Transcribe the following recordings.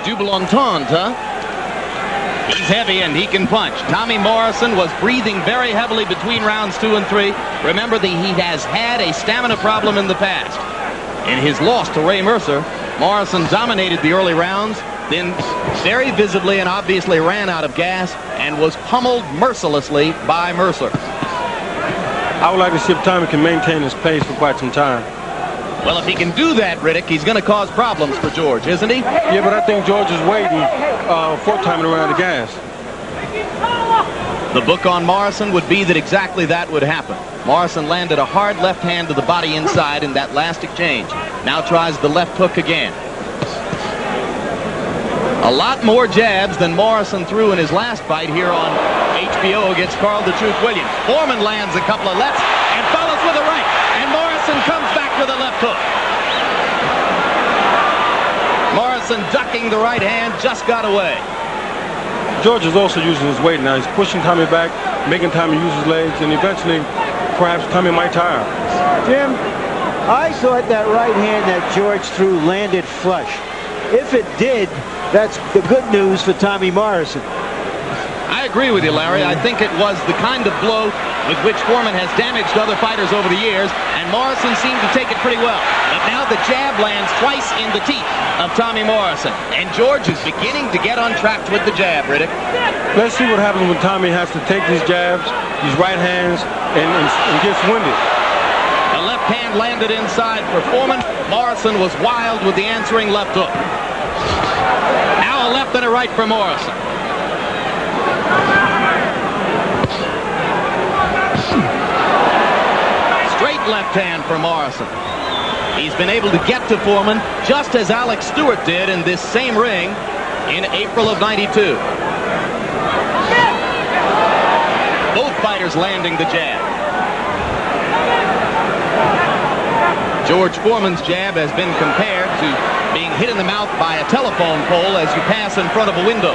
Double entente, huh? He's heavy and he can punch. Tommy Morrison was breathing very heavily between rounds 2 and 3. Remember that he has had a stamina problem in the past. In his loss to Ray Mercer, Morrison dominated the early rounds, then very visibly and obviously ran out of gas and was pummeled mercilessly by Mercer. I would like to see if Tommy can maintain his pace for quite some time. Well, if he can do that, Riddick, he's going to cause problems for George, isn't he? Yeah, but I think George is waiting for Tommy to run out of gas. The book on Morrison would be that exactly that would happen. Morrison landed a hard left hand to the body inside in that last exchange. Now tries the left hook again. A lot more jabs than Morrison threw in his last fight here on HBO against Carl the Truth Williams. Foreman lands a couple of lefts and follows with a right. And Morrison comes back with a left hook. Morrison ducking the right hand, just got away. George is also using his weight now. He's pushing Tommy back, making Tommy use his legs, and eventually, perhaps Tommy might tire. Jim, I thought that right hand that George threw landed flush. If it did, that's the good news for Tommy Morrison. I agree with you, Larry. I think it was the kind of blow with which Foreman has damaged other fighters over the years, and Morrison seemed to take it pretty well. But now the jab lands twice in the teeth of Tommy Morrison, and George is beginning to get on track with the jab, Riddick. Let's see what happens when Tommy has to take these jabs, these right hands, and gets winded. The left hand landed inside for Foreman. Morrison was wild with the answering left hook. Now a left and a right for Morrison. Straight left hand for Morrison. He's been able to get to Foreman just as Alex Stewart did in this same ring in April of '92. Both fighters landing the jab. George Foreman's jab has been compared to being hit in the mouth by a telephone pole as you pass in front of a window.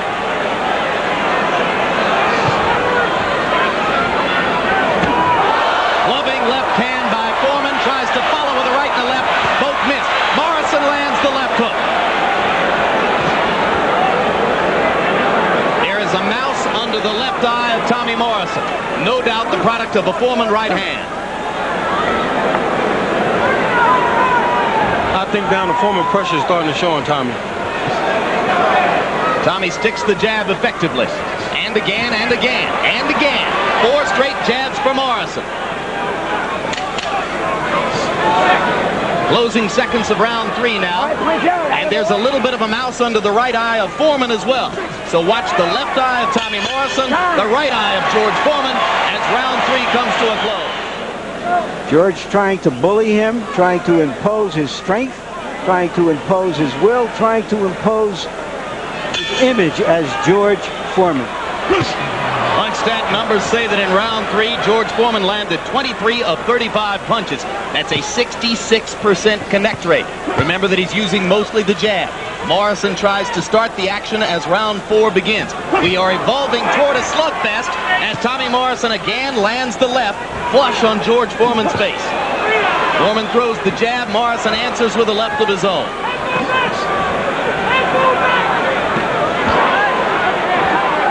Loving left hand by Foreman, tries to follow with a right and a left. Both missed. Morrison lands the left hook. There is a mouse under the left eye of Tommy Morrison. No doubt the product of a Foreman right hand. I think down the Foreman pressure is starting to show on Tommy. Tommy sticks the jab effectively. And again, and again, and again. 4 straight jabs for Morrison. Closing seconds of round 3 now. And there's a little bit of a mouse under the right eye of Foreman as well. So watch the left eye of Tommy Morrison, the right eye of George Foreman as round 3 comes to a close. George trying to bully him, trying to impose his strength, trying to impose his will, trying to impose his image as George Foreman. Punch stat numbers say that in round 3, George Foreman landed 23 of 35 punches. That's a 66% connect rate. Remember that he's using mostly the jab. Morrison tries to start the action as round 4 begins. We are evolving toward a slugfest as Tommy Morrison again lands the left, flush on George Foreman's face. Foreman throws the jab. Morrison answers with a left of his own.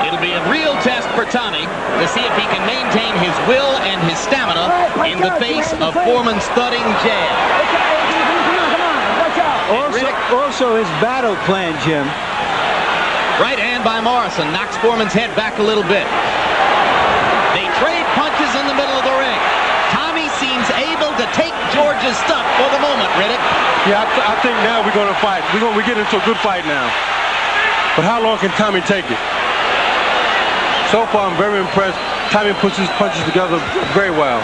It'll be a real test for Tommy to see if he can maintain his will and his stamina in the face of Foreman's thudding jab. Also his battle plan, Jim. Right hand by Morrison knocks Foreman's head back a little bit. They trade punches in the middle of the ring. Tommy seems able to take George's stuff for the moment, Riddick. Yeah, I think now we're going to fight. We get into a good fight now. But how long can Tommy take it? So far, I'm very impressed. Tommy puts his punches together very well.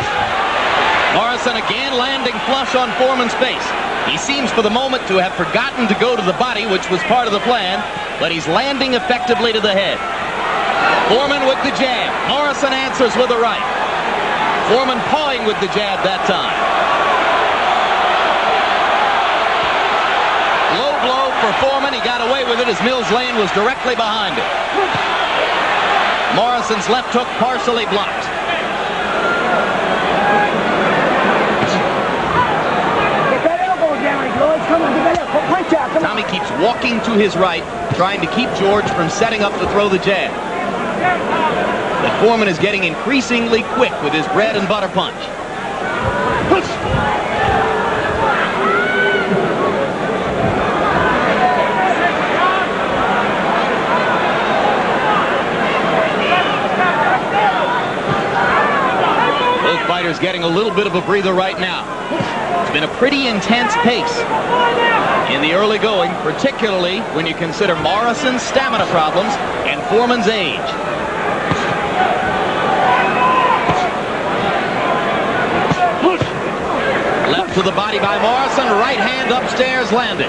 Morrison again landing flush on Foreman's face. He seems for the moment to have forgotten to go to the body, which was part of the plan, but he's landing effectively to the head. Foreman with the jab. Morrison answers with a right. Foreman pawing with the jab that time. Low blow for Foreman. He got away with it as Mills Lane was directly behind him. Morrison's left hook partially blocked. Tommy keeps walking to his right, trying to keep George from setting up to throw the jab. But Foreman is getting increasingly quick with his bread and butter punch. Both fighters getting a little bit of a breather right now. It's been a pretty intense pace in the early going, particularly when you consider Morrison's stamina problems and Foreman's age. Left to the body by Morrison, right hand upstairs landed.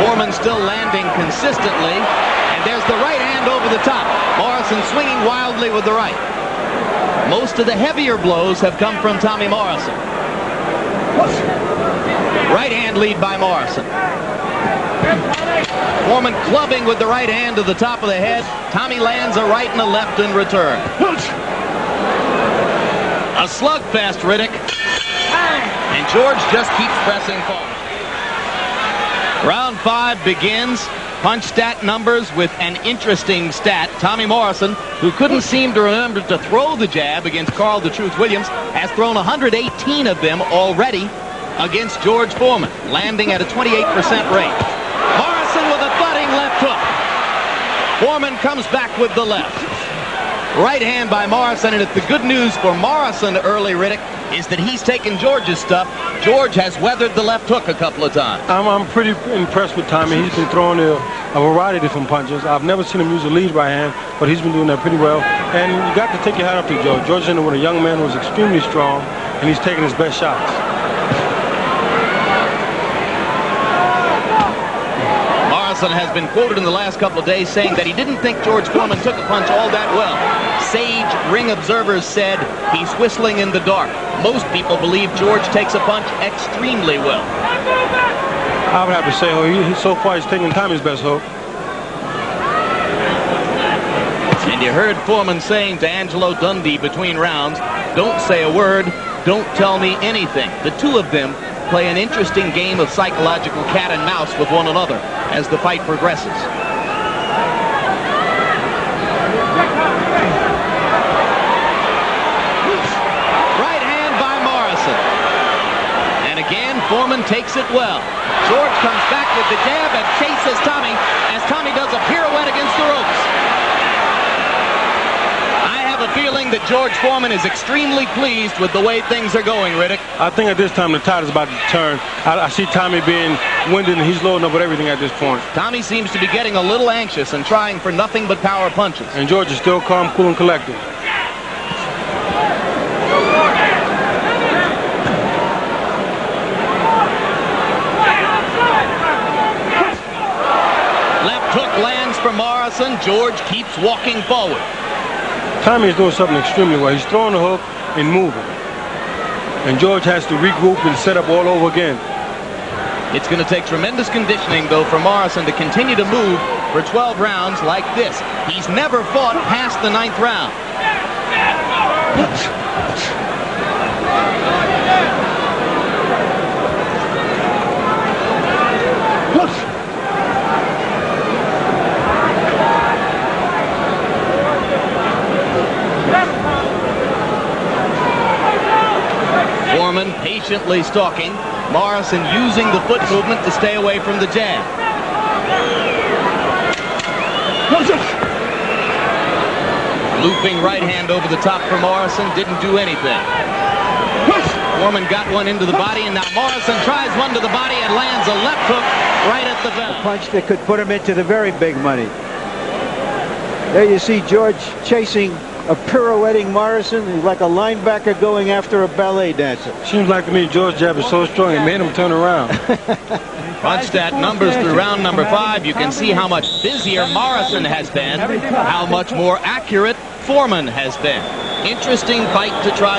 Foreman still landing consistently, and there's the right hand over the top. Morrison swinging wildly with the right. Most of the heavier blows have come from Tommy Morrison. Right hand lead by Morrison. Foreman clubbing with the right hand to the top of the head. Tommy lands a right and a left in return. A slugfest, Riddick. And George just keeps pressing forward. Round 5 begins. Punch stat numbers with an interesting stat. Tommy Morrison, who couldn't seem to remember to throw the jab against Carl the Truth Williams, has thrown 118 of them already against George Foreman, landing at a 28% rate. Morrison with a thudding left hook. Foreman comes back with the left. Right hand by Morrison, and it's the good news for Morrison early, Riddick, is that he's taken George's stuff. George has weathered the left hook a couple of times. I'm pretty impressed with Tommy. He's been throwing a variety of different punches. I've never seen him use a lead right hand, but he's been doing that pretty well. And you got to take your hat off to George. George is in with a young man who is extremely strong, and he's taking his best shots. Morrison has been quoted in the last couple of days saying that he didn't think George Foreman took a punch all that well. Sage ring observers said he's whistling in the dark. Most people believe George takes a punch extremely well. I would have to say, so far he's taking Tommy's best hook. And you heard Foreman saying to Angelo Dundee between rounds, don't say a word, don't tell me anything. The two of them play an interesting game of psychological cat and mouse with one another as the fight progresses. Right hand by Morrison. And again, Foreman takes it well. George comes back with the jab and chases Tommy as Tommy does a pirouette against the ropes. A feeling that George Foreman is extremely pleased with the way things are going, Riddick. I think at this time the tide is about to turn. I see Tommy being winded, and he's loading up with everything at this point. Tommy seems to be getting a little anxious and trying for nothing but power punches. And George is still calm, cool, and collected. Left hook lands for Morrison. George keeps walking forward. Tommy is doing something extremely well. He's throwing the hook and moving. And George has to regroup and set up all over again. It's going to take tremendous conditioning, though, for Morrison to continue to move for 12 rounds like this. He's never fought past the 9th round. Foreman patiently stalking. Morrison using the foot movement to stay away from the jab. Looping right hand over the top for Morrison. Didn't do anything. Foreman got one into the body, and now Morrison tries one to the body and lands a left hook right at the bell. A punch that could put him into the very big money. There you see George chasing a pirouetting Morrison. He's like a linebacker going after a ballet dancer. Seems like to me George's jab is so strong it made him turn around. Punch stat numbers through round number 5. You can see how much busier Morrison has been, how much more accurate Foreman has been. Interesting fight to try to